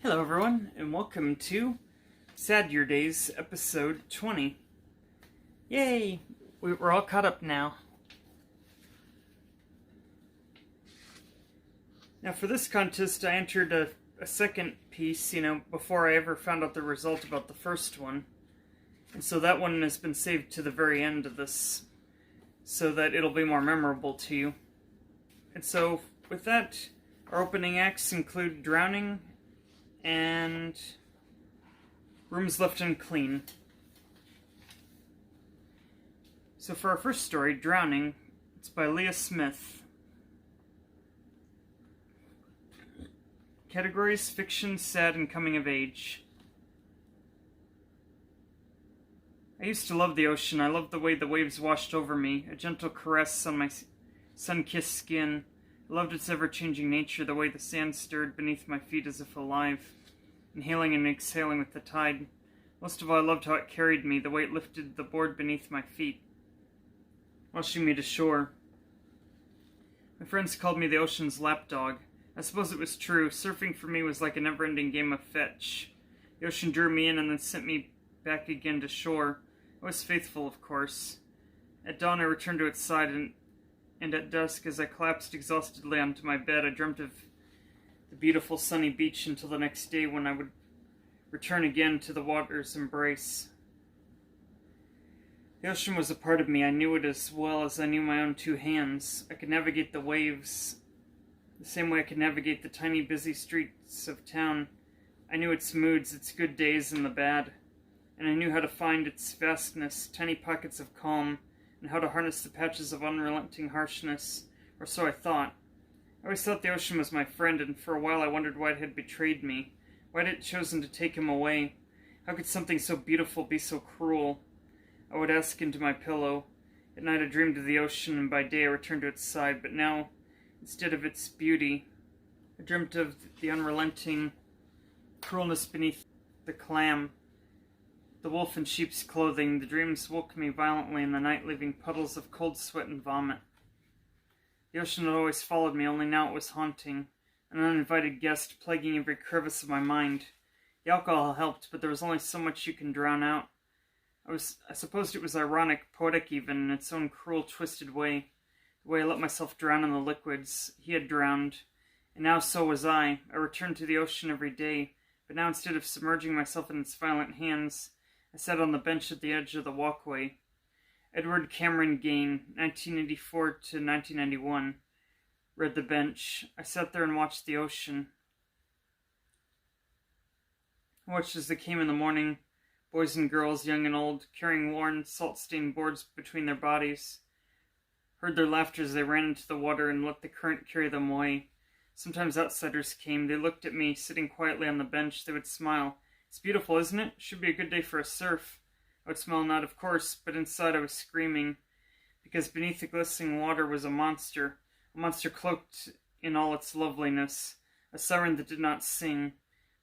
Hello everyone, and welcome to Sadurdays, episode 20. Yay! We're all caught up now. Now for this contest, I entered a second piece, before I ever found out the result about the first one. And so that one has been saved to the very end of this, so that it'll be more memorable to you. And so, with that, our opening acts include drowning and rooms left unclean. So for our first story, Drowning, it's by Leah Smith. Categories: fiction, sad, and coming of age. I used to love the ocean. I loved the way the waves washed over me, a gentle caress on my sun-kissed skin. I loved its ever-changing nature, the way the sand stirred beneath my feet as if alive, inhaling and exhaling with the tide. Most of all, I loved how it carried me, the way it lifted the board beneath my feet, washing me to shore. My friends called me the ocean's lapdog. I suppose it was true. Surfing for me was like a never-ending game of fetch. The ocean drew me in and then sent me back again to shore. I was faithful, of course. At dawn I returned to its side, and at dusk, as I collapsed exhaustedly onto my bed, I dreamt of the beautiful sunny beach until the next day when I would return again to the water's embrace. The ocean was a part of me. I knew it as well as I knew my own two hands. I could navigate the waves the same way I could navigate the tiny busy streets of town. I knew its moods, its good days and the bad. And I knew how to find its vastness, tiny pockets of calm, and how to harness the patches of unrelenting harshness, or so I thought. I always thought the ocean was my friend, and for a while I wondered why it had betrayed me. Why had it chosen to take him away? How could something so beautiful be so cruel? I would ask into my pillow. At night I dreamed of the ocean, and by day I returned to its side, but now, instead of its beauty, I dreamt of the unrelenting cruelness beneath the clam. The wolf in sheep's clothing. The dreams woke me violently in the night, leaving puddles of cold sweat and vomit. The ocean had always followed me, only now it was haunting, an uninvited guest plaguing every crevice of my mind. The alcohol helped, but there was only so much you can drown out. I supposed it was ironic, poetic even, in its own cruel, twisted way. The way I let myself drown in the liquids. He had drowned, and now so was I. I returned to the ocean every day, but now instead of submerging myself in its violent hands, I sat on the bench at the edge of the walkway. Edward Cameron Gain, 1984 to 1991, read The Bench. I sat there and watched the ocean. I watched as they came in the morning, boys and girls, young and old, carrying worn, salt-stained boards between their bodies. Heard their laughter as they ran into the water and let the current carry them away. Sometimes outsiders came. They looked at me, sitting quietly on the bench. They would smile. "It's beautiful, isn't it? Should be a good day for a surf." I would smile, not of course, but inside I was screaming, because beneath the glistening water was a monster cloaked in all its loveliness, a siren that did not sing.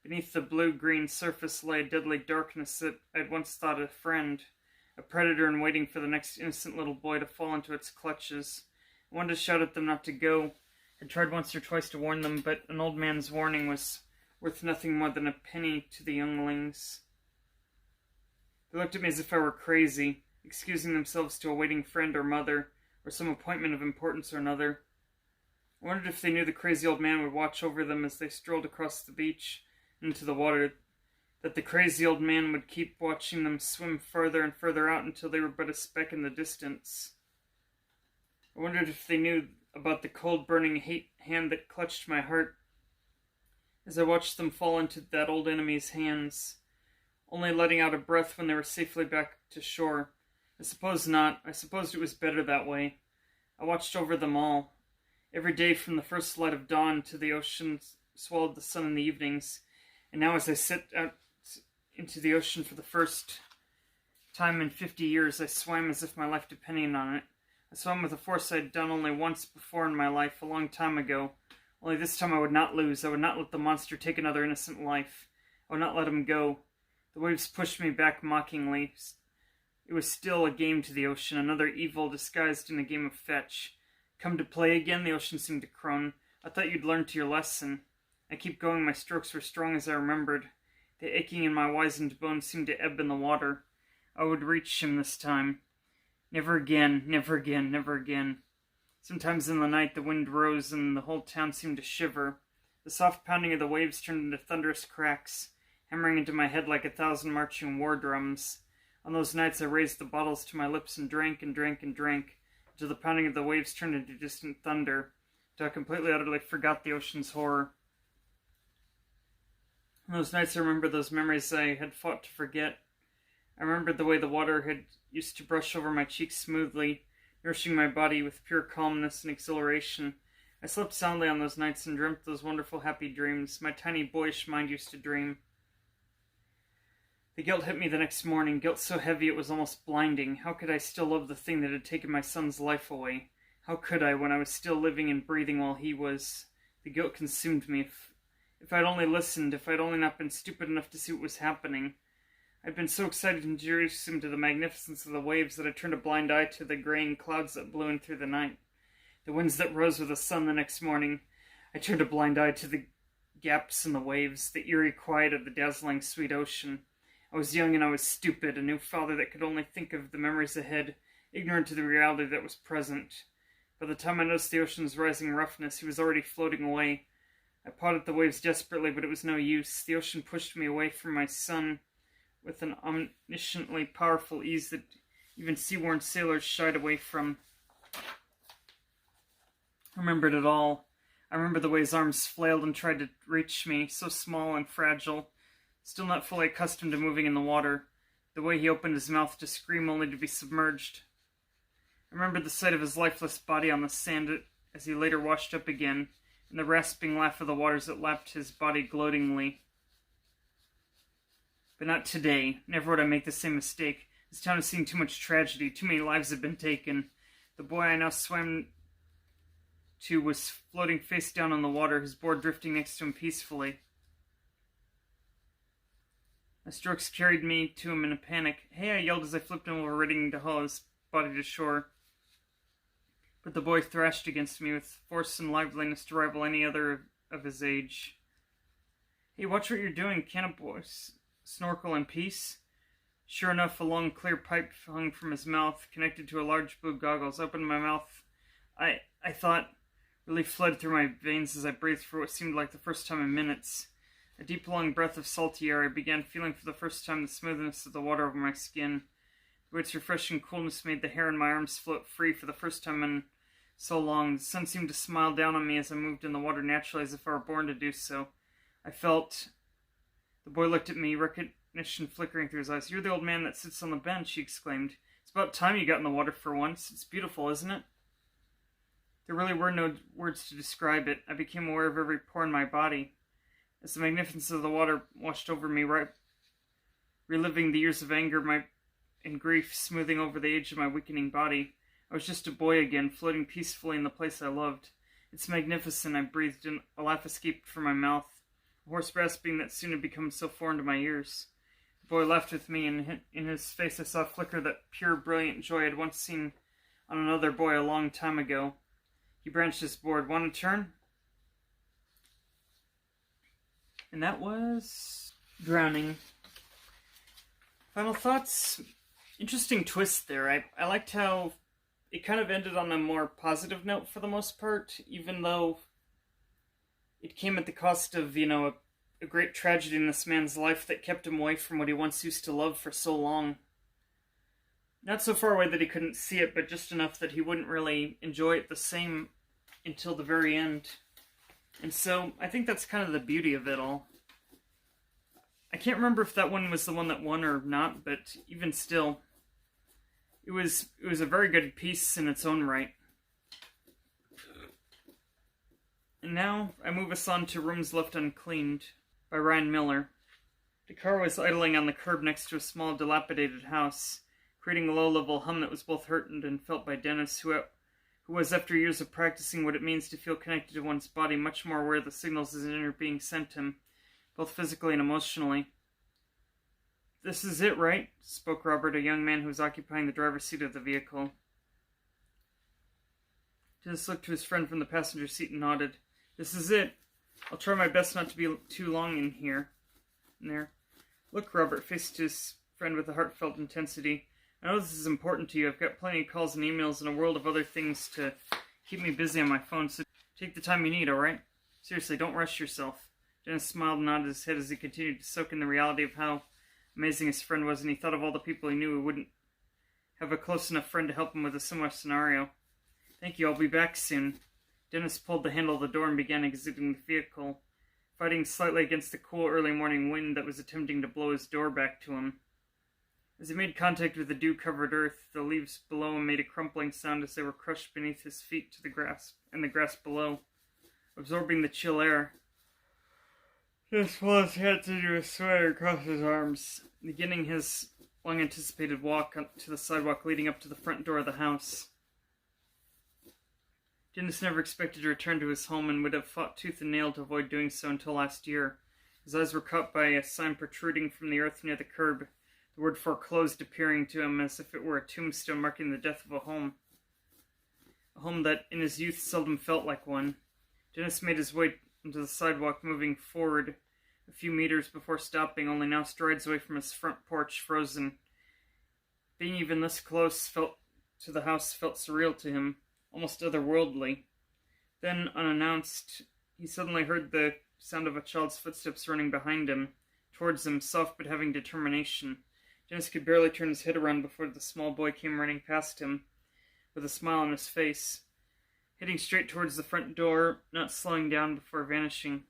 Beneath the blue-green surface lay a deadly darkness that I had once thought a friend, a predator in waiting for the next innocent little boy to fall into its clutches. I wanted to shout at them not to go. I tried once or twice to warn them, but an old man's warning was worth nothing more than a penny to the younglings. They looked at me as if I were crazy, excusing themselves to a waiting friend or mother, or some appointment of importance or another. I wondered if they knew the crazy old man would watch over them as they strolled across the beach into the water, that the crazy old man would keep watching them swim further and further out until they were but a speck in the distance. I wondered if they knew about the cold, burning hate hand that clutched my heart as I watched them fall into that old enemy's hands, only letting out a breath when they were safely back to shore. I suppose not. I supposed it was better that way. I watched over them all. Every day from the first light of dawn to the ocean swallowed the sun in the evenings, and now as I set out into the ocean for the first time in 50 years, I swam as if my life depended on it. I swam with a force I'd done only once before in my life, a long time ago. Only this time I would not lose. I would not let the monster take another innocent life. I would not let him go. The waves pushed me back mockingly. It was still a game to the ocean, another evil disguised in a game of fetch. "Come to play again?" the ocean seemed to croon. "I thought you'd learned your lesson." I keep going, my strokes were strong as I remembered. The aching in my wizened bones seemed to ebb in the water. I would reach him this time. Never again, never again, never again. Sometimes in the night the wind rose and the whole town seemed to shiver. The soft pounding of the waves turned into thunderous cracks, hammering into my head like 1,000 marching war drums. On those nights I raised the bottles to my lips and drank and drank and drank, until the pounding of the waves turned into distant thunder, until I completely utterly forgot the ocean's horror. On those nights I remember those memories I had fought to forget. I remembered the way the water had used to brush over my cheeks smoothly, nourishing my body with pure calmness and exhilaration. I slept soundly on those nights and dreamt those wonderful happy dreams my tiny boyish mind used to dream. The guilt hit me the next morning, guilt so heavy it was almost blinding. How could I still love the thing that had taken my son's life away? How could I, when I was still living and breathing while he was? The guilt consumed me. If I'd only listened, if I'd only not been stupid enough to see what was happening. I'd been so excited to introduce him to the magnificence of the waves that I turned a blind eye to the graying clouds that blew in through the night. The winds that rose with the sun the next morning. I turned a blind eye to the gaps in the waves, the eerie quiet of the dazzling sweet ocean. I was young and I was stupid, a new father that could only think of the memories ahead, ignorant of the reality that was present. By the time I noticed the ocean's rising roughness, he was already floating away. I pawed at the waves desperately, but it was no use. The ocean pushed me away from my son with an omnisciently powerful ease that even sea-worn sailors shied away from. I remembered it all. I remember the way his arms flailed and tried to reach me, so small and fragile, still not fully accustomed to moving in the water, the way he opened his mouth to scream only to be submerged. I remembered the sight of his lifeless body on the sand as he later washed up again, and the rasping laugh of the waters that lapped his body gloatingly. But not today. Never would I make the same mistake. This town has seen too much tragedy. Too many lives have been taken. The boy I now swam to was floating face down on the water, his board drifting next to him peacefully. My strokes carried me to him in a panic. Hey, I yelled as I flipped him over, ready to haul his body to shore. But the boy thrashed against me with force and liveliness to rival any other of his age. Hey, watch what you're doing. Can't a boy snorkel in peace? Sure enough, a long, clear pipe hung from his mouth, connected to a large blue goggles. I opened my mouth. I thought... Relief fled through my veins as I breathed for what seemed like the first time in minutes. A deep, long breath of salty air. I began feeling for the first time the smoothness of the water over my skin. The way its refreshing coolness made the hair on my arms float free for the first time in so long. The sun seemed to smile down on me as I moved in the water naturally, as if I were born to do so. I felt... The boy looked at me, recognition flickering through his eyes. You're the old man that sits on the bench, he exclaimed. It's about time you got in the water for once. It's beautiful, isn't it? There really were no words to describe it. I became aware of every pore in my body. As the magnificence of the water washed over me, reliving the years of anger and grief, smoothing over the age of my weakening body, I was just a boy again, floating peacefully in the place I loved. It's magnificent, I breathed, and a laugh escaped from my mouth, a hoarse rasping that soon had become so foreign to my ears. The boy laughed with me, and in his face I saw a flicker that pure, brilliant joy I had once seen on another boy a long time ago. He branched his board. Want to turn? And that was Drowning. Final thoughts? Interesting twist there. I liked how it kind of ended on a more positive note for the most part, even though it came at the cost of, a great tragedy in this man's life that kept him away from what he once used to love for so long. Not so far away that he couldn't see it, but just enough that he wouldn't really enjoy it the same until the very end. And so, I think that's kind of the beauty of it all. I can't remember if that one was the one that won or not, but even still, it was a very good piece in its own right. And now, I move us on to Rooms Left Uncleaned, by Ryan Miller. The car was idling on the curb next to a small, dilapidated house, creating a low-level hum that was both heard and felt by Dennis, who was, after years of practicing what it means to feel connected to one's body, much more aware of the signals his inner being sent him, both physically and emotionally. This is it, right? Spoke Robert, a young man who was occupying the driver's seat of the vehicle. Dennis looked to his friend from the passenger seat and nodded. This is it. I'll try my best not to be too long in there. Look, Robert faced his friend with a heartfelt intensity. I know this is important to you. I've got plenty of calls and emails and a world of other things to keep me busy on my phone, so take the time you need, alright? Seriously, don't rush yourself. Dennis smiled and nodded his head as he continued to soak in the reality of how amazing his friend was, and he thought of all the people he knew who wouldn't have a close enough friend to help him with a similar scenario. Thank you, I'll be back soon. Dennis pulled the handle of the door and began exiting the vehicle, fighting slightly against the cool early morning wind that was attempting to blow his door back to him. As he made contact with the dew-covered earth, the leaves below him made a crumpling sound as they were crushed beneath his feet to the grass below, absorbing the chill air. Just pulled his hands into his sweater across his arms, beginning his long-anticipated walk to the sidewalk leading up to the front door of the house. Dennis never expected to return to his home and would have fought tooth and nail to avoid doing so until last year. His eyes were caught by a sign protruding from the earth near the curb, the word foreclosed appearing to him as if it were a tombstone marking the death of a home. A home that in his youth seldom felt like one. Dennis made his way onto the sidewalk, moving forward a few meters before stopping, only now strides away from his front porch, frozen. Being even this close to the house felt surreal to him, almost otherworldly. Then, unannounced, he suddenly heard the sound of a child's footsteps running behind him, towards him, soft but having determination. Dennis could barely turn his head around before the small boy came running past him, with a smile on his face, heading straight towards the front door, not slowing down before vanishing.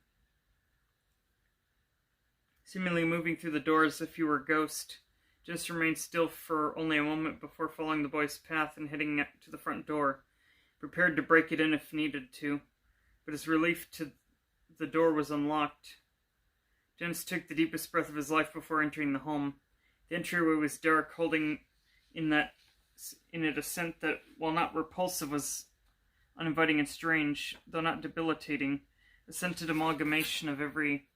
Seemingly moving through the door as if he were a ghost, Dennis remained still for only a moment before following the boy's path and heading to the front door, prepared to break it in if needed to, but his relief to the door was unlocked. Dennis took the deepest breath of his life before entering the home. The entryway was dark, holding in it a scent that, while not repulsive, was uninviting and strange, though not debilitating, a scented amalgamation of every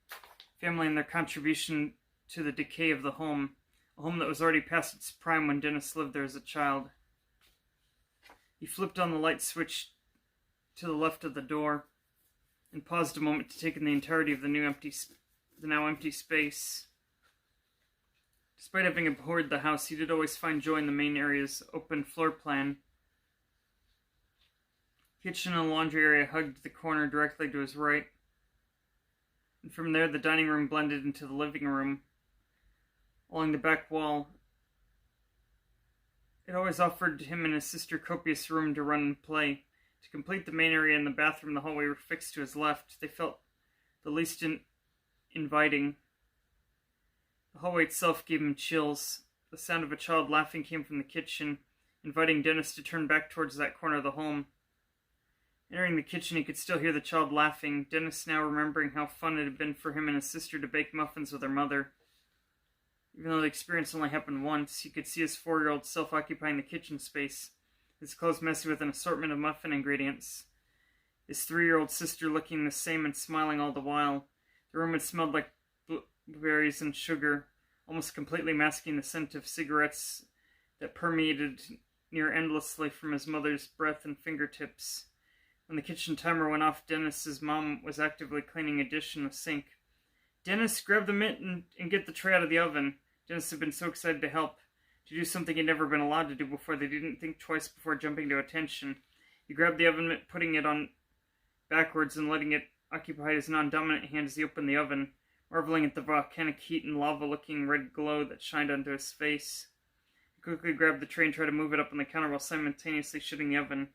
family and their contribution to the decay of the home, a home that was already past its prime when Dennis lived there as a child. He flipped on the light switch to the left of the door and paused a moment to take in the entirety of the now empty space. Despite having abhorred the house, he did always find joy in the main area's open floor plan. Kitchen and laundry area hugged the corner directly to his right, and from there the dining room blended into the living room. Along the back wall, it always offered him and his sister copious room to run and play. To complete the main area and the bathroom and the hallway were fixed to his left. They felt the least inviting. The hallway itself gave him chills. The sound of a child laughing came from the kitchen, inviting Dennis to turn back towards that corner of the home. Entering the kitchen, he could still hear the child laughing, Dennis now remembering how fun it had been for him and his sister to bake muffins with their mother. Even though the experience only happened once, he could see his 4-year-old self occupying the kitchen space, his clothes messy with an assortment of muffin ingredients, his 3-year-old sister looking the same and smiling all the while. The room had smelled like blueberries and sugar, almost completely masking the scent of cigarettes that permeated near endlessly from his mother's breath and fingertips. When the kitchen timer went off, Dennis's mom was actively cleaning a dish in the sink. "Dennis, grab the mitt and get the tray out of the oven." Dennis had been so excited to help, to do something he'd never been allowed to do before that he didn't think twice before jumping to attention. He grabbed the oven mitt, putting it on backwards and letting it occupy his non-dominant hand as he opened the oven, marveling at the volcanic heat and lava-looking red glow that shined onto his face. He quickly grabbed the tray and tried to move it up on the counter while simultaneously shutting the oven.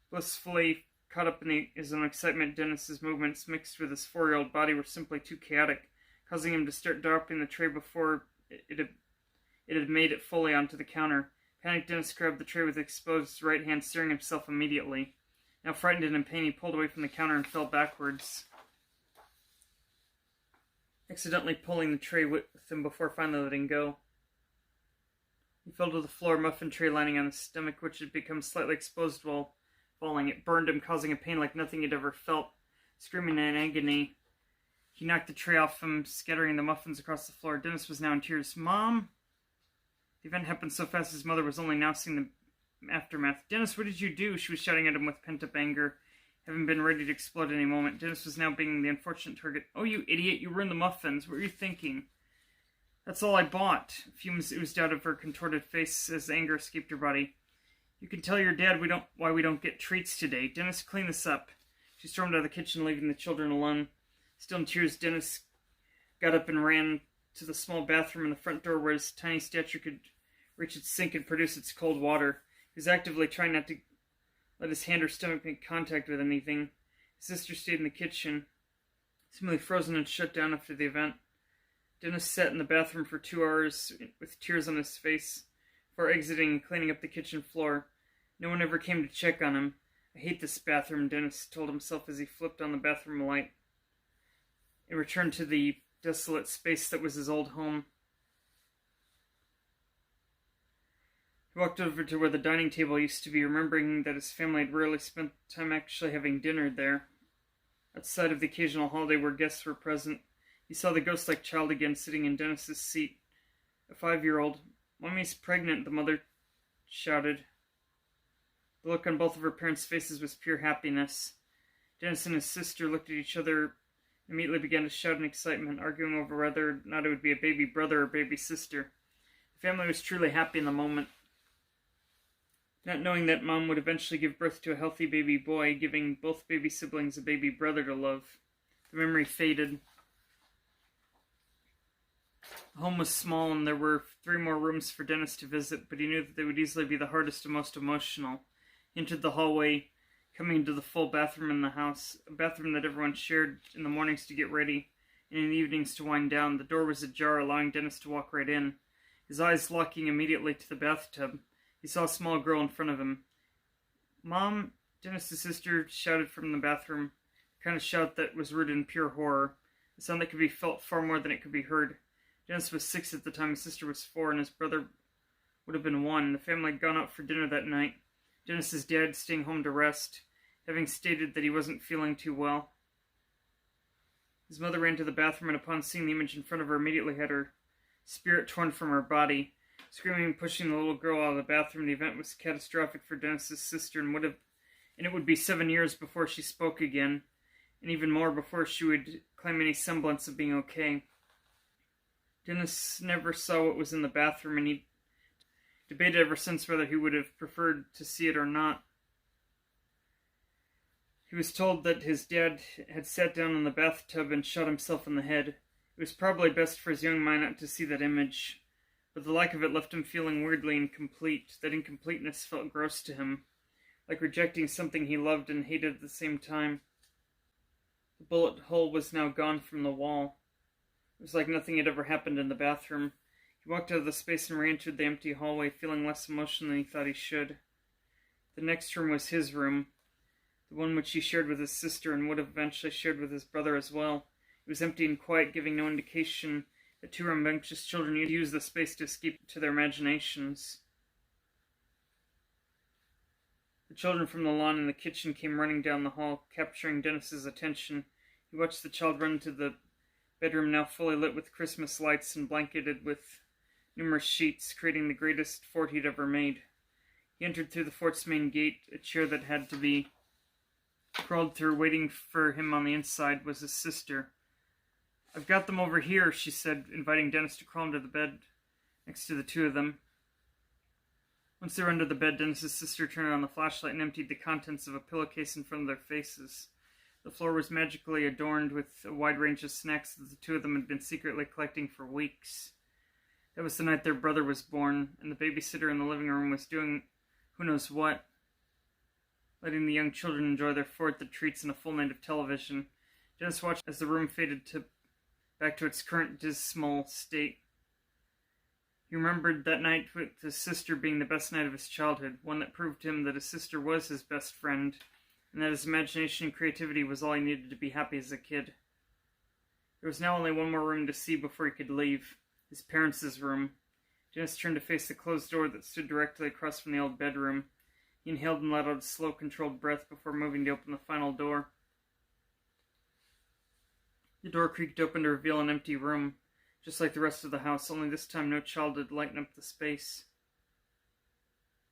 Blissfully caught up in his own excitement, Dennis's movements, mixed with his 4-year-old body, were simply too chaotic, causing him to start dropping the tray before it had made it fully onto the counter. Panicked, Dennis grabbed the tray with exposed right hand, steering himself immediately. Now frightened and in pain, he pulled away from the counter and fell backwards, accidentally pulling the tray with him before finally letting go. He fell to the floor, muffin tray landing on his stomach, which had become slightly exposed while falling. It burned him, causing a pain like nothing he'd ever felt. Screaming in agony, he knocked the tray off him, scattering the muffins across the floor. Dennis was now in tears. "Mom!" The event happened so fast his mother was only now seeing the aftermath. "Dennis, what did you do?" She was shouting at him with pent-up anger. having been ready to explode any moment. Dennis was now being the unfortunate target. "Oh, you idiot, you ruined the muffins. What were you thinking?" "That's all I bought." Fumes oozed out of her contorted face as anger escaped her body. "You can tell your dad why we don't get treats today. Dennis, clean this up." She stormed out of the kitchen, leaving the children alone. Still in tears, Dennis got up and ran to the small bathroom in the front door where his tiny stature could reach its sink and produce its cold water. He was actively trying not to let his hand or stomach make contact with anything. His sister stayed in the kitchen, seemingly frozen and shut down after the event. Dennis sat in the bathroom for 2 hours with tears on his face before exiting and cleaning up the kitchen floor. No one ever came to check on him. "I hate this bathroom," Dennis told himself as he flipped on the bathroom light and returned to the desolate space that was his old home. He walked over to where the dining table used to be, remembering that his family had rarely spent time actually having dinner there. Outside of the occasional holiday where guests were present, he saw the ghost-like child again sitting in Dennis's seat. A 5-year-old. "Mommy's pregnant," the mother shouted. The look on both of her parents' faces was pure happiness. Dennis and his sister looked at each other and immediately began to shout in excitement, arguing over whether or not it would be a baby brother or baby sister. The family was truly happy in the moment, not knowing that Mom would eventually give birth to a healthy baby boy, giving both baby siblings a baby brother to love. The memory faded. The home was small and there were 3 more rooms for Dennis to visit, but he knew that they would easily be the hardest and most emotional. He entered the hallway, coming into the full bathroom in the house, a bathroom that everyone shared in the mornings to get ready and in the evenings to wind down. The door was ajar, allowing Dennis to walk right in. His eyes locking immediately to the bathtub, he saw a small girl in front of him. "Mom," Dennis' sister shouted from the bathroom, a kind of shout that was rooted in pure horror, a sound that could be felt far more than it could be heard. Dennis was 6 at the time, his sister was 4, and his brother would have been 1. The family had gone out for dinner that night, Dennis' dad staying home to rest, having stated that he wasn't feeling too well. His mother ran to the bathroom and upon seeing the image in front of her immediately had her spirit torn from her body. Screaming and pushing the little girl out of the bathroom, the event was catastrophic for Dennis' sister and it would be 7 years before she spoke again, and even more before she would claim any semblance of being okay. Dennis never saw what was in the bathroom, and he debated ever since whether he would have preferred to see it or not. He was told that his dad had sat down in the bathtub and shot himself in the head. It was probably best for his young mind not to see that image, but the lack of it left him feeling weirdly incomplete. That incompleteness felt gross to him, like rejecting something he loved and hated at the same time. The bullet hole was now gone from the wall. It was like nothing had ever happened in the bathroom. He walked out of the space and re-entered the empty hallway, feeling less emotion than he thought he should. The next room was his room, the one which he shared with his sister and would have eventually shared with his brother as well. It was empty and quiet, giving no indication that 2 rambunctious children used the space to escape to their imaginations. The children from the lawn and the kitchen came running down the hall, capturing Dennis's attention. He watched the child run to the bedroom, now fully lit with Christmas lights and blanketed with numerous sheets, creating the greatest fort he'd ever made. He entered through the fort's main gate. A chair that had to be crawled through, waiting for him on the inside, was his sister. "I've got them over here," she said, inviting Dennis to crawl into the bed next to the 2 of them. Once they were under the bed, Dennis' sister turned on the flashlight and emptied the contents of a pillowcase in front of their faces. The floor was magically adorned with a wide range of snacks that the 2 of them had been secretly collecting for weeks. That was the night their brother was born, and the babysitter in the living room was doing who knows what, letting the young children enjoy their fourth of treats and a full night of television. Dennis watched as the room faded back to its current dismal state. He remembered that night with his sister being the best night of his childhood, one that proved to him that his sister was his best friend, and that his imagination and creativity was all he needed to be happy as a kid. There was now only one more room to see before he could leave, his parents' room. Dennis turned to face the closed door that stood directly across from the old bedroom. He inhaled and let out a slow, controlled breath before moving to open the final door. The door creaked open to reveal an empty room, just like the rest of the house, only this time no child had lightened up the space.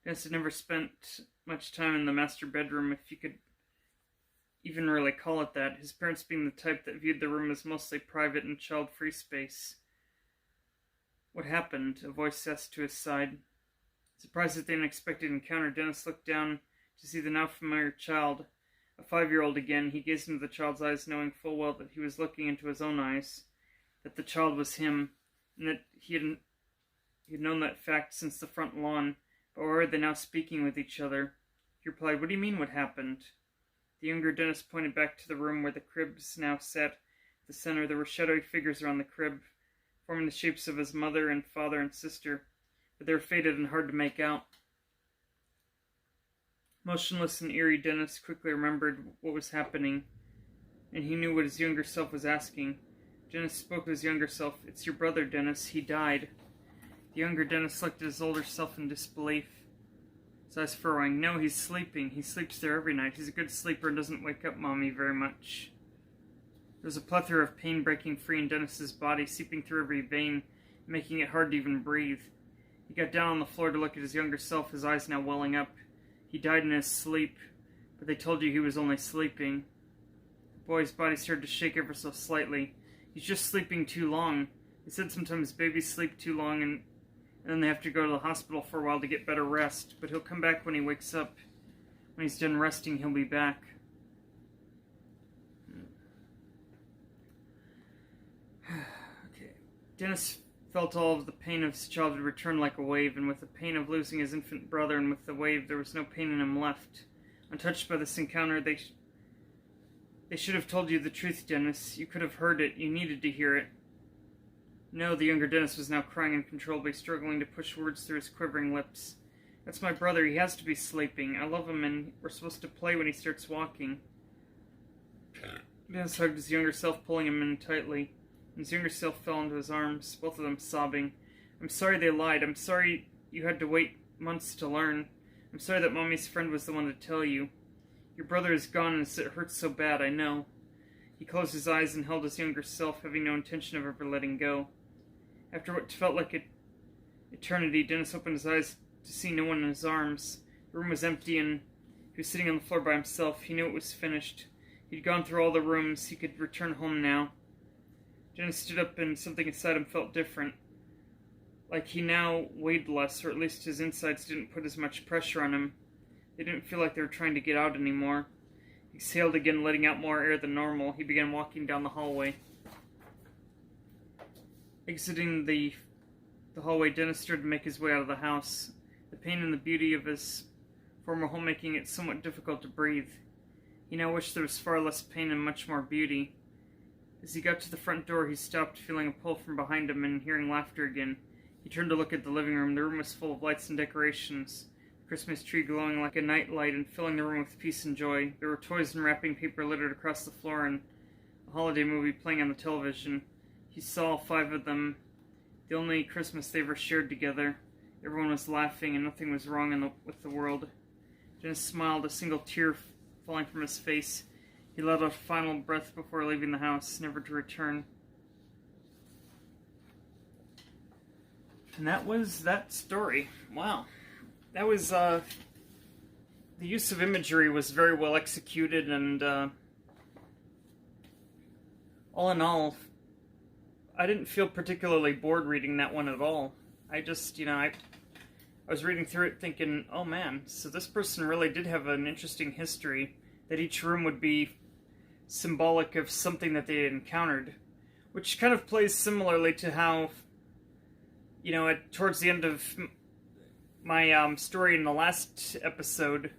Dennis had never spent much time in the master bedroom, if you could even really call it that, his parents being the type that viewed the room as mostly private and child-free space. What happened? A voice asked to his side. Surprised at the unexpected encounter, Dennis looked down to see the now familiar child. A 5-year-old again, he gazed into the child's eyes, knowing full well that he was looking into his own eyes, that the child was him, and that he had known that fact since the front lawn. But why were they now speaking with each other? He replied, "What do you mean, what happened?" The younger Dennis pointed back to the room where the cribs now sat. At the center, there were shadowy figures around the crib, forming the shapes of his mother and father and sister, but they were faded and hard to make out. Motionless and eerie, Dennis quickly remembered what was happening, and he knew what his younger self was asking. Dennis spoke to his younger self. "It's your brother, Dennis. He died." The younger Dennis looked at his older self in disbelief, his eyes furrowing. "No, he's sleeping. He sleeps there every night. He's a good sleeper and doesn't wake up Mommy very much." There was a plethora of pain breaking free in Dennis's body, seeping through every vein, making it hard to even breathe. He got down on the floor to look at his younger self, his eyes now welling up. He died in his sleep, but they told you he was only sleeping. The boy's body started to shake ever so slightly. "He's just sleeping too long. They said sometimes babies sleep too long and then they have to go to the hospital for a while to get better rest, but he'll come back when he wakes up. When he's done resting, he'll be back." Okay. Dennis felt all of the pain of his childhood return like a wave, and with the pain of losing his infant brother, and with the wave, there was no pain in him left. Untouched by this encounter, they should have told you the truth, Dennis. You could have heard it. You needed to hear it. No, the younger Dennis was now crying uncontrollably, struggling to push words through his quivering lips. "That's my brother. He has to be sleeping. I love him, and we're supposed to play when he starts walking." Dennis hugged his younger self, pulling him in tightly. His younger self fell into his arms, both of them sobbing. "I'm sorry they lied. I'm sorry you had to wait months to learn. I'm sorry that Mommy's friend was the one to tell you. Your brother is gone and it hurts so bad, I know." He closed his eyes and held his younger self, having no intention of ever letting go. After what felt like an eternity, Dennis opened his eyes to see no one in his arms. The room was empty and he was sitting on the floor by himself. He knew it was finished. He'd gone through all the rooms. He could return home now. Dennis stood up and something inside him felt different. Like he now weighed less, or at least his insides didn't put as much pressure on him. They didn't feel like they were trying to get out anymore. He exhaled again, letting out more air than normal. He began walking down the hallway. Exiting the hallway, Dennis started to make his way out of the house. The pain and the beauty of his former home making it somewhat difficult to breathe. He now wished there was far less pain and much more beauty. As he got to the front door, he stopped, feeling a pull from behind him and hearing laughter again. He turned to look at the living room. The room was full of lights and decorations. The Christmas tree glowing like a night light and filling the room with peace and joy. There were toys and wrapping paper littered across the floor and a holiday movie playing on the television. He saw 5 of them, the only Christmas they ever shared together. Everyone was laughing and nothing was wrong with the world. Dennis smiled, a single tear falling from his face. He let out a final breath before leaving the house, never to return. And that was that story. Wow. That was, the use of imagery was very well executed, and, all in all, I didn't feel particularly bored reading that one at all. I just, I was reading through it thinking, oh man, so this person really did have an interesting history, that each room would be symbolic of something that they had encountered, which kind of plays similarly to how, towards the end of my story in the last episode,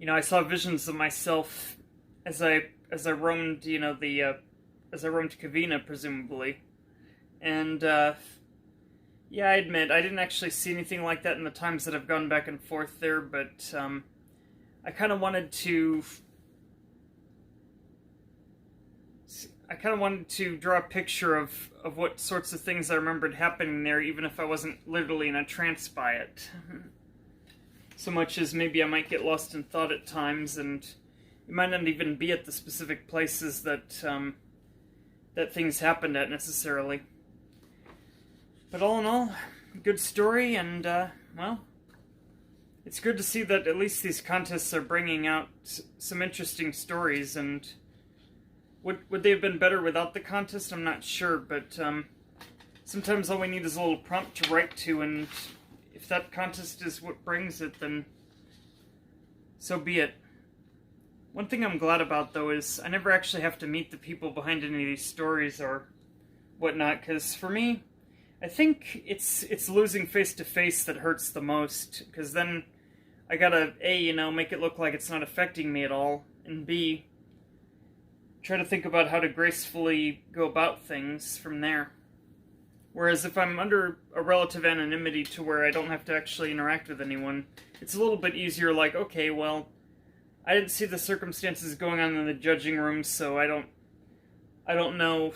I saw visions of myself as I roamed, as I roamed Kavina, presumably. And, yeah, I admit, I didn't actually see anything like that in the times that I've gone back and forth there, but, I kind of wanted to draw a picture of what sorts of things I remembered happening there, even if I wasn't literally in a trance by it. So much as maybe I might get lost in thought at times, and it might not even be at the specific places that things happened at necessarily. But all in all, good story, and, well, it's good to see that at least these contests are bringing out some interesting stories, and would they have been better without the contest? I'm not sure, but sometimes all we need is a little prompt to write to, and if that contest is what brings it, then so be it. One thing I'm glad about, though, is I never actually have to meet the people behind any of these stories or whatnot, because for me, I think it's losing face-to-face that hurts the most, because then I gotta, A, make it look like it's not affecting me at all, and B, try to think about how to gracefully go about things from there. Whereas if I'm under a relative anonymity to where I don't have to actually interact with anyone, it's a little bit easier, like, okay, well, I didn't see the circumstances going on in the judging room, so I don't know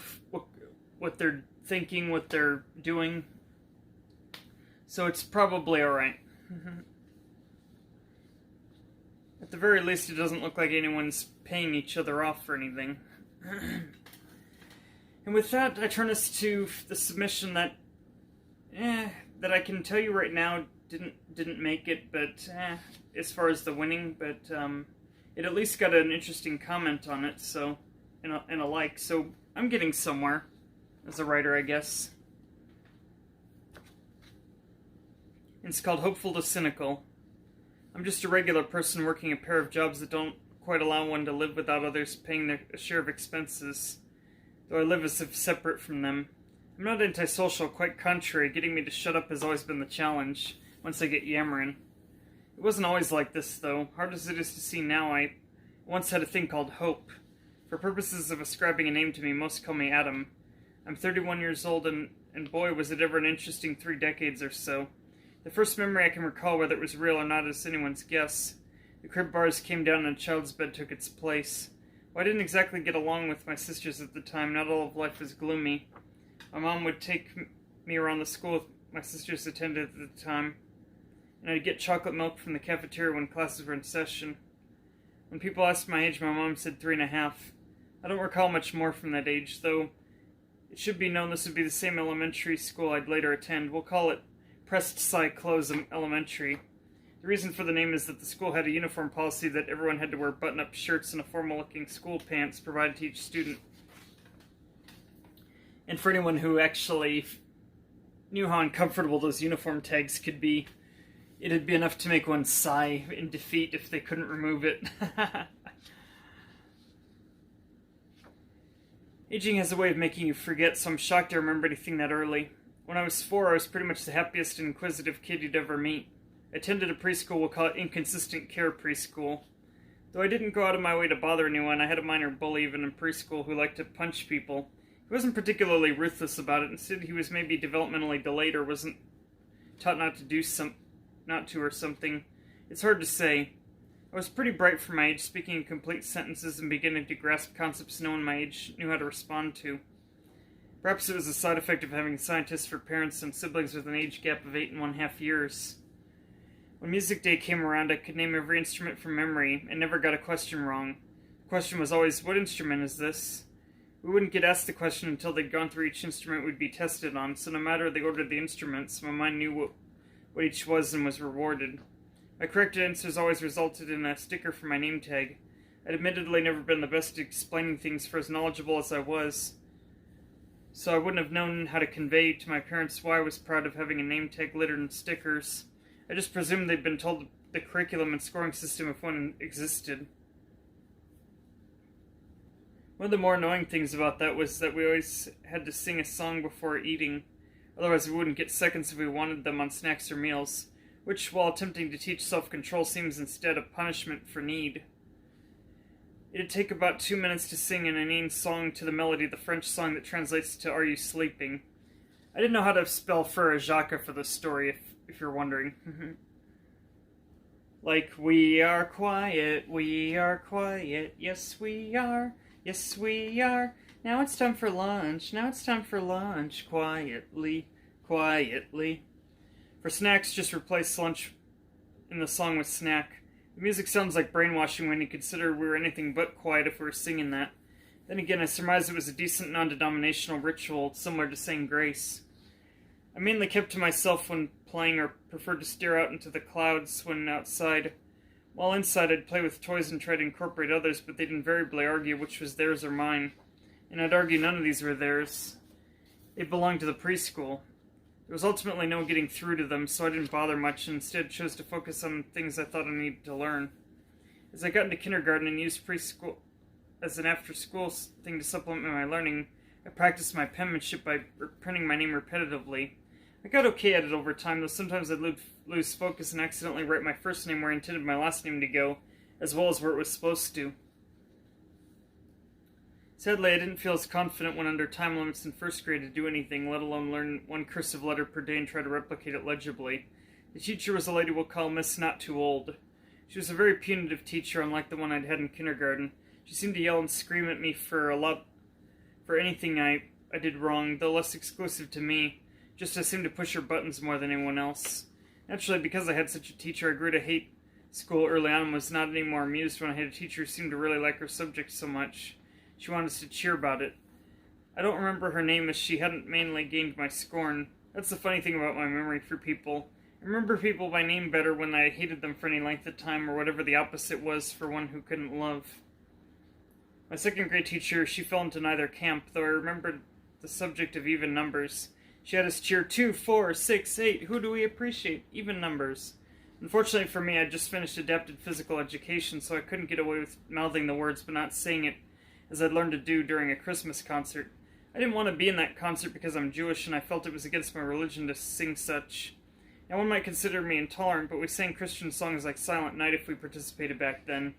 what they're thinking, what they're doing. So it's probably alright. At the very least, it doesn't look like anyone's paying each other off for anything. And with that, I turn us to the submission that I can tell you right now didn't make it, but as far as the winning, but it at least got an interesting comment on it, so and a like. So I'm getting somewhere as a writer, I guess. It's called Hopeful to Cynical. I'm just a regular person working a pair of jobs that don't quite allow one to live without others paying their share of expenses, though I live as if separate from them. I'm not antisocial, quite contrary. Getting me to shut up has always been the challenge, once I get yammering. It wasn't always like this, though. Hard as it is to see now, I once had a thing called hope. For purposes of ascribing a name to me, most call me Adam. I'm 31 years old, and boy, was it ever an interesting 3 decades or so. The first memory I can recall, whether it was real or not, is anyone's guess. The crib bars came down and a child's bed took its place. Well, I didn't exactly get along with my sisters at the time. Not all of life was gloomy. My mom would take me around the school my sisters attended at the time, and I'd get chocolate milk from the cafeteria when classes were in session. When people asked my age, my mom said 3.5. I don't recall much more from that age, though it should be known this would be the same elementary school I'd later attend. We'll call it Pressed Sci Close Elementary. The reason for the name is that the school had a uniform policy that everyone had to wear button-up shirts and a formal-looking school pants provided to each student. And for anyone who actually knew how uncomfortable those uniform tags could be, it'd be enough to make one sigh in defeat if they couldn't remove it. Aging has a way of making you forget, so I'm shocked I remember anything that early. When I was 4, I was pretty much the happiest and inquisitive kid you'd ever meet. I attended a preschool, we'll call it inconsistent care preschool. Though I didn't go out of my way to bother anyone, I had a minor bully even in preschool who liked to punch people. He wasn't particularly ruthless about it. Instead, he was maybe developmentally delayed or wasn't taught not to or something. It's hard to say. I was pretty bright for my age, speaking in complete sentences and beginning to grasp concepts no one my age knew how to respond to. Perhaps it was a side effect of having scientists for parents and siblings with an age gap of 8.5 years. When music day came around, I could name every instrument from memory and never got a question wrong. The question was always, what instrument is this? We wouldn't get asked the question until they'd gone through each instrument we'd be tested on, so no matter the order of the instruments, my mind knew what each was and was rewarded. My correct answers always resulted in a sticker for my name tag. I'd admittedly never been the best at explaining things for as knowledgeable as I was, so I wouldn't have known how to convey to my parents why I was proud of having a name tag littered in stickers. I just presumed they'd been told the curriculum and scoring system, if one existed. One of the more annoying things about that was that we always had to sing a song before eating. Otherwise we wouldn't get seconds if we wanted them on snacks or meals, which, while attempting to teach self-control, seems instead a punishment for need. It'd take about 2 minutes to sing an inane song to the melody of the French song that translates to Are You Sleeping? I didn't know how to spell Frere Jacques for this story, if you're wondering. Like, we are quiet, yes we are, yes we are. Now it's time for lunch, quietly, quietly. For snacks, just replace lunch in the song with snack. The music sounds like brainwashing when you consider we were anything but quiet if we were singing that. Then again, I surmised it was a decent non-denominational ritual, similar to saying grace. I mainly kept to myself when playing or preferred to stare out into the clouds when outside. While inside, I'd play with toys and try to incorporate others, but they'd invariably argue which was theirs or mine. And I'd argue none of these were theirs. They belonged to the preschool. There was ultimately no getting through to them, so I didn't bother much and instead chose to focus on things I thought I needed to learn. As I got into kindergarten and used preschool as an after-school thing to supplement my learning, I practiced my penmanship by printing my name repetitively. I got okay at it over time, though sometimes I'd lose focus and accidentally write my first name where I intended my last name to go, as well as where it was supposed to. Sadly, I didn't feel as confident when under time limits in first grade to do anything, let alone learn one cursive letter per day and try to replicate it legibly. The teacher was a lady we'll call Miss Not Too Old. She was a very punitive teacher, unlike the one I'd had in kindergarten. She seemed to yell and scream at me for anything I did wrong, though less exclusive to me. Just I seemed to push her buttons more than anyone else. Naturally, because I had such a teacher, I grew to hate school early on and was not any more amused when I had a teacher who seemed to really like her subject so much. She wanted us to cheer about it. I don't remember her name as she hadn't mainly gained my scorn. That's the funny thing about my memory for people. I remember people by name better when I hated them for any length of time or whatever the opposite was for one who couldn't love. My second grade teacher, she fell into neither camp, though I remembered the subject of even numbers. She had us cheer 2, 4, 6, 8. Who do we appreciate? Even numbers. Unfortunately for me, I'd just finished adapted physical education, so I couldn't get away with mouthing the words but not saying it, as I'd learned to do during a Christmas concert. I didn't want to be in that concert because I'm Jewish, and I felt it was against my religion to sing such. Now one might consider me intolerant, but we sang Christian songs like Silent Night if we participated back then.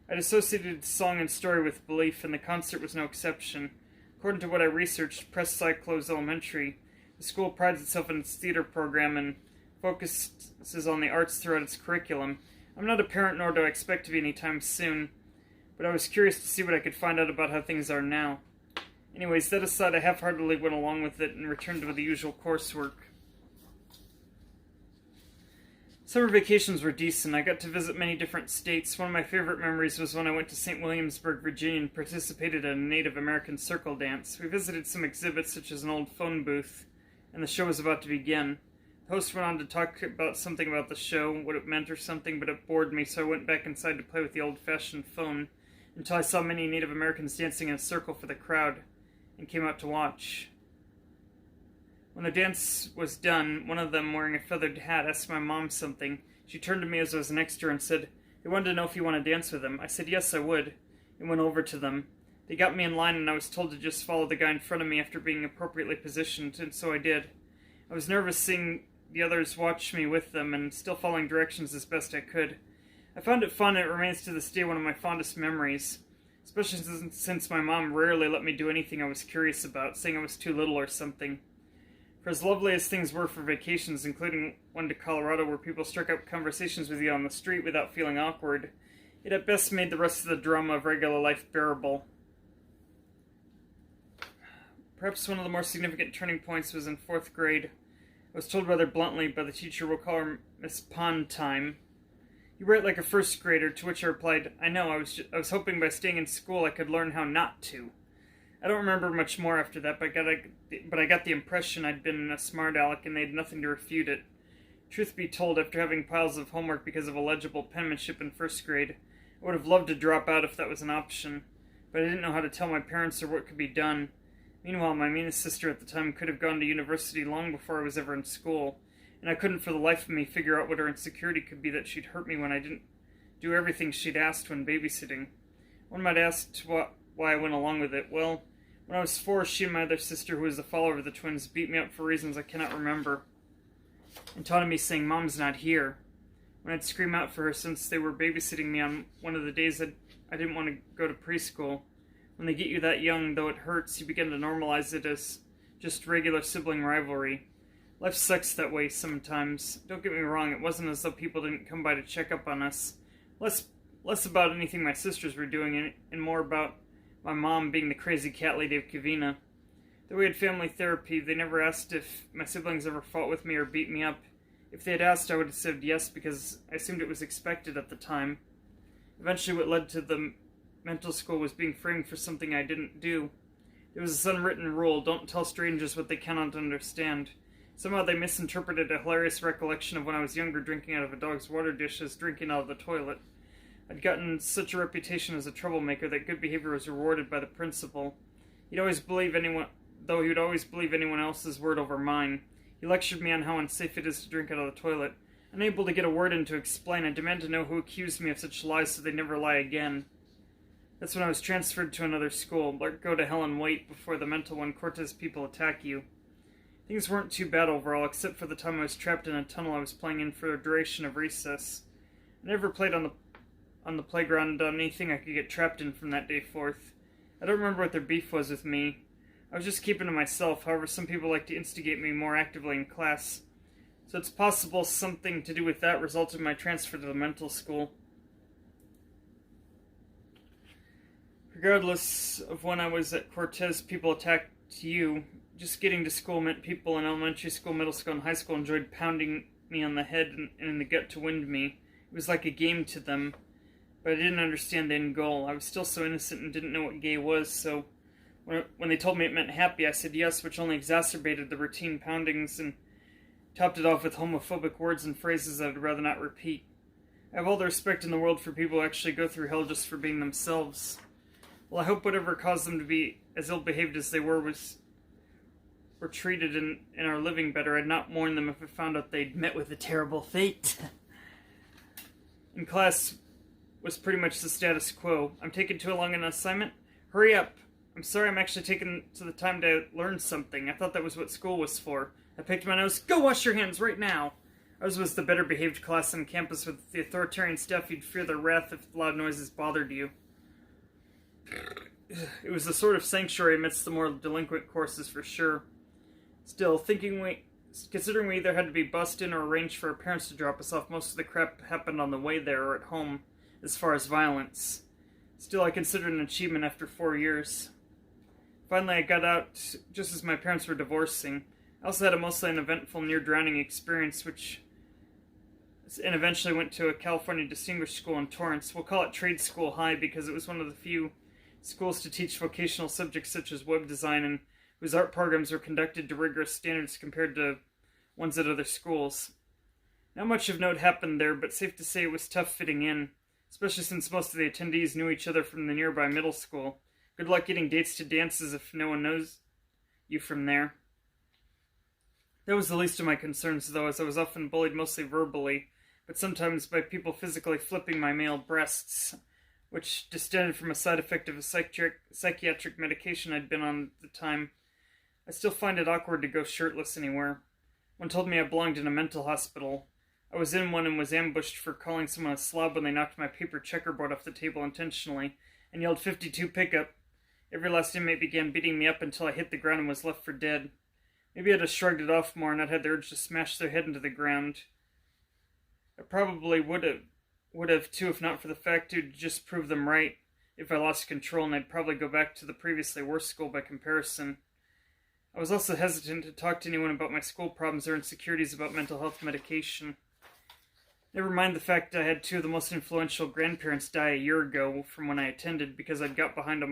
I'd associated song and story with belief, and the concert was no exception. According to what I researched, Prestside Close Elementary, the school prides itself in its theater program and focuses on the arts throughout its curriculum. I'm not a parent, nor do I expect to be anytime soon, but I was curious to see what I could find out about how things are now. Anyways, that aside, I half-heartedly went along with it and returned to the usual coursework. Summer vacations were decent. I got to visit many different states. One of my favorite memories was when I went to St. Williamsburg, Virginia, and participated in a Native American circle dance. We visited some exhibits, such as an old phone booth, and the show was about to begin. The host went on to talk about something about the show, what it meant or something, but it bored me, so I went back inside to play with the old-fashioned phone, until I saw many Native Americans dancing in a circle for the crowd, and came out to watch. When the dance was done, one of them, wearing a feathered hat, asked my mom something. She turned to me as I was next to her and said, "They wanted to know if you want to dance with them." I said, "Yes, I would," and went over to them. They got me in line, and I was told to just follow the guy in front of me after being appropriately positioned, and so I did. I was nervous seeing the others watch me with them, and still following directions as best I could. I found it fun, and it remains to this day one of my fondest memories, especially since my mom rarely let me do anything I was curious about, saying I was too little or something. For as lovely as things were for vacations, including one to Colorado where people struck up conversations with you on the street without feeling awkward, it at best made the rest of the drama of regular life bearable. Perhaps one of the more significant turning points was in 4th grade. I was told rather bluntly by the teacher, we'll call her Miss Pond Time, "You write like a first grader," to which I replied, "I know, I was hoping by staying in school I could learn how not to." I don't remember much more after that, but I got the impression I'd been a smart aleck and they had nothing to refute it. Truth be told, after having piles of homework because of illegible penmanship in 1st grade, I would have loved to drop out if that was an option, but I didn't know how to tell my parents or what could be done. Meanwhile, my meanest sister at the time could have gone to university long before I was ever in school, and I couldn't for the life of me figure out what her insecurity could be that she'd hurt me when I didn't do everything she'd asked when babysitting. One might ask why I went along with it. Well, when I was 4, she and my other sister, who was the follower of the twins, beat me up for reasons I cannot remember, and taunted me saying, "Mom's not here," when I'd scream out for her since they were babysitting me on one of the days that I didn't want to go to preschool. When they get you that young, though it hurts, you begin to normalize it as just regular sibling rivalry. Life sucks that way sometimes. Don't get me wrong, it wasn't as though people didn't come by to check up on us. Less about anything my sisters were doing and more about my mom being the crazy cat lady of Covina. Though we had family therapy, they never asked if my siblings ever fought with me or beat me up. If they had asked, I would have said yes because I assumed it was expected at the time. Eventually what led to the mental school was being framed for something I didn't do. There was this unwritten rule, don't tell strangers what they cannot understand. Somehow they misinterpreted a hilarious recollection of when I was younger drinking out of a dog's water dish as drinking out of the toilet. I'd gotten such a reputation as a troublemaker that good behavior was rewarded by the principal. He would always believe anyone else's word over mine. He lectured me on how unsafe it is to drink out of the toilet. Unable to get a word in to explain, I demanded to know who accused me of such lies so they'd never lie again. That's when I was transferred to another school. Go to hell and wait before the mental one Cortez people attack you. Things weren't too bad overall, except for the time I was trapped in a tunnel I was playing in for the duration of recess. I never played on the playground on anything I could get trapped in from that day forth. I don't remember what their beef was with me. I was just keeping to myself. However, some people like to instigate me more actively in class, so it's possible something to do with that resulted in my transfer to the mental school. Regardless of when I was at Cortez, people attacked you. Just getting to school meant people in elementary school, middle school, and high school enjoyed pounding me on the head and in the gut to wind me. It was like a game to them, but I didn't understand the end goal. I was still so innocent and didn't know what gay was, so when they told me it meant happy, I said yes, which only exacerbated the routine poundings and topped it off with homophobic words and phrases that I'd rather not repeat. I have all the respect in the world for people who actually go through hell just for being themselves. Well, I hope whatever caused them to be as ill-behaved as they were treated in our living better. I'd not mourn them if I found out they'd met with a terrible fate. In class was pretty much the status quo. I'm taking too long an assignment? Hurry up. I'm sorry, I'm actually taking the time to learn something. I thought that was what school was for. I picked my nose. Go wash your hands right now. Ours was the better behaved class on campus with the authoritarian staff. You'd fear their wrath if loud noises bothered you. It was the sort of sanctuary amidst the more delinquent courses for sure. Still, considering we either had to be bussed in or arranged for our parents to drop us off, most of the crap happened on the way there or at home, as far as violence. Still, I consider it an achievement after 4 years. Finally, I got out just as my parents were divorcing. I also had a mostly uneventful near-drowning experience, and eventually went to a California Distinguished School in Torrance. We'll call it Trade School High because it was one of the few schools to teach vocational subjects such as web design and whose art programs were conducted to rigorous standards compared to ones at other schools. Not much of note happened there, but safe to say it was tough fitting in, especially since most of the attendees knew each other from the nearby middle school. Good luck getting dates to dances if no one knows you from there. That was the least of my concerns, though, as I was often bullied mostly verbally, but sometimes by people physically flipping my male breasts, which descended from a side effect of a psychiatric medication I'd been on at the time. I still find it awkward to go shirtless anywhere. One told me I belonged in a mental hospital. I was in one and was ambushed for calling someone a slob when they knocked my paper checkerboard off the table intentionally and yelled 52 pickup. Every last inmate began beating me up until I hit the ground and was left for dead. Maybe I'd have shrugged it off more and not had the urge to smash their head into the ground. I probably would have too, if not for the fact to just prove them right. If I lost control, and I'd probably go back to the previously worse school by comparison. I was also hesitant to talk to anyone about my school problems or insecurities about mental health medication. Never mind the fact I had two of the most influential grandparents die a year ago from when I attended because I'd gotten behind on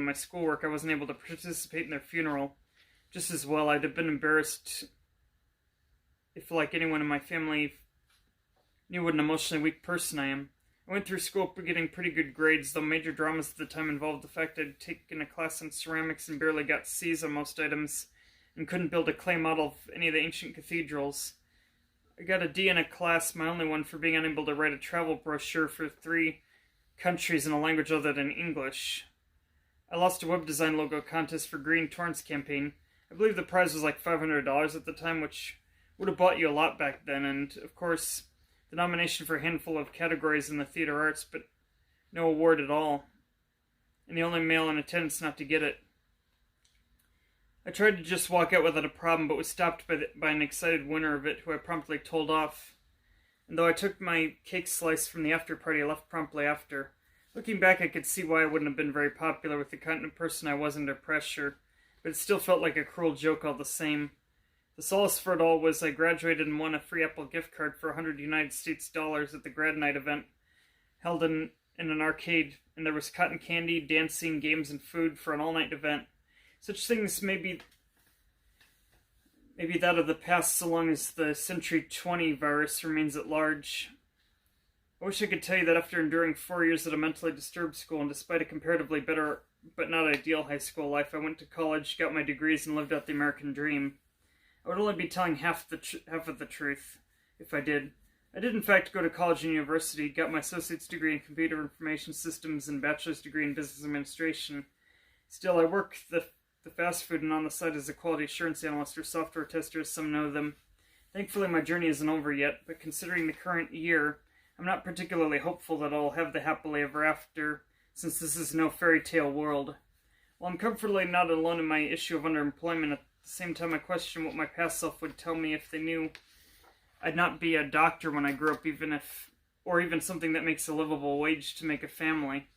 my schoolwork. I wasn't able to participate in their funeral. Just as well, I'd have been embarrassed if, like anyone in my family, knew what an emotionally weak person I am. I went through school getting pretty good grades, though major dramas at the time involved the fact I'd taken a class in ceramics and barely got C's on most items, and couldn't build a clay model of any of the ancient cathedrals. I got a D in a class, my only one, for being unable to write a travel brochure for 3 countries in a language other than English. I lost a web design logo contest for Green Torrance campaign. I believe the prize was like $500 at the time, which would have bought you a lot back then, and, of course, the nomination for a handful of categories in the theater arts, but no award at all. And the only male in attendance not to get it. I tried to just walk out without a problem, but was stopped by an excited winner of it, who I promptly told off. And though I took my cake slice from the after party, I left promptly after. Looking back, I could see why I wouldn't have been very popular with the kind of person I was under pressure, but it still felt like a cruel joke all the same. The solace for it all was I graduated and won a free Apple gift card for $100 United States at the grad night event held in an arcade, and there was cotton candy, dancing, games, and food for an all-night event. Such things may be maybe that of the past, so long as the Century 20 virus remains at large. I wish I could tell you that after enduring 4 years at a mentally disturbed school, and despite a comparatively better but not ideal high school life, I went to college, got my degrees, and lived out the American dream. I would only be telling half of the truth if I did. I did in fact go to college and university, got my associate's degree in computer information systems and bachelor's degree in business administration. Still, I work the fast food and on the side as a quality assurance analyst or software tester, as some know them. Thankfully, my journey isn't over yet, but considering the current year, I'm not particularly hopeful that I'll have the happily ever after, since this is no fairy tale world. While I'm comfortably not alone in my issue of underemployment, at the same time I question what my past self would tell me if they knew I'd not be a doctor when I grew up, even something that makes a livable wage to make a family.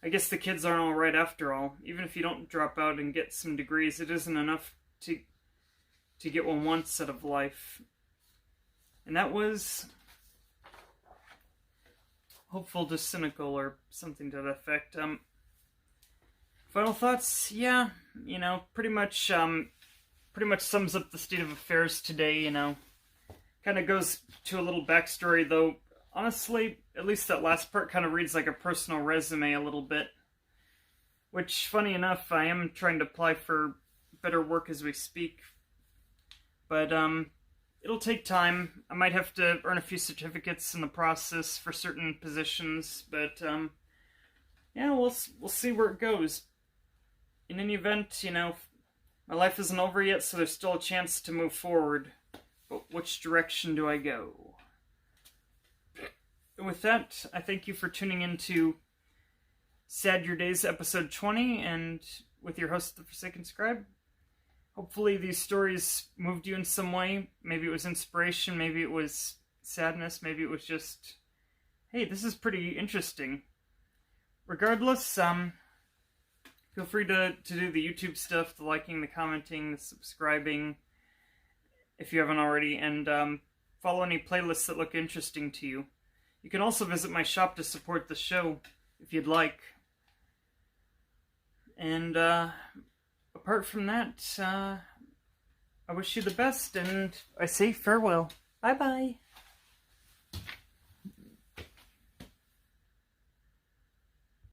I guess the kids aren't all right after all. Even if you don't drop out and get some degrees, it isn't enough to get one wants out of life. And that was hopeful to cynical or something to that effect. Final thoughts? Yeah, pretty much sums up the state of affairs today. Kind of goes to a little backstory, though. Honestly, at least that last part kind of reads like a personal resume a little bit. Which, funny enough, I am trying to apply for better work as we speak. But, it'll take time. I might have to earn a few certificates in the process for certain positions. But, yeah, we'll see where it goes. In any event, my life isn't over yet, so there's still a chance to move forward. But which direction do I go? With that, I thank you for tuning in to Sadurdays episode 20, and with your host, The Forsaken Scribe. Hopefully these stories moved you in some way. Maybe it was inspiration, maybe it was sadness, maybe it was just, hey, this is pretty interesting. Regardless, feel free to do the YouTube stuff, the liking, the commenting, the subscribing, if you haven't already, and follow any playlists that look interesting to you. You can also visit my shop to support the show, if you'd like. And apart from that, I wish you the best, and I say farewell. Bye-bye.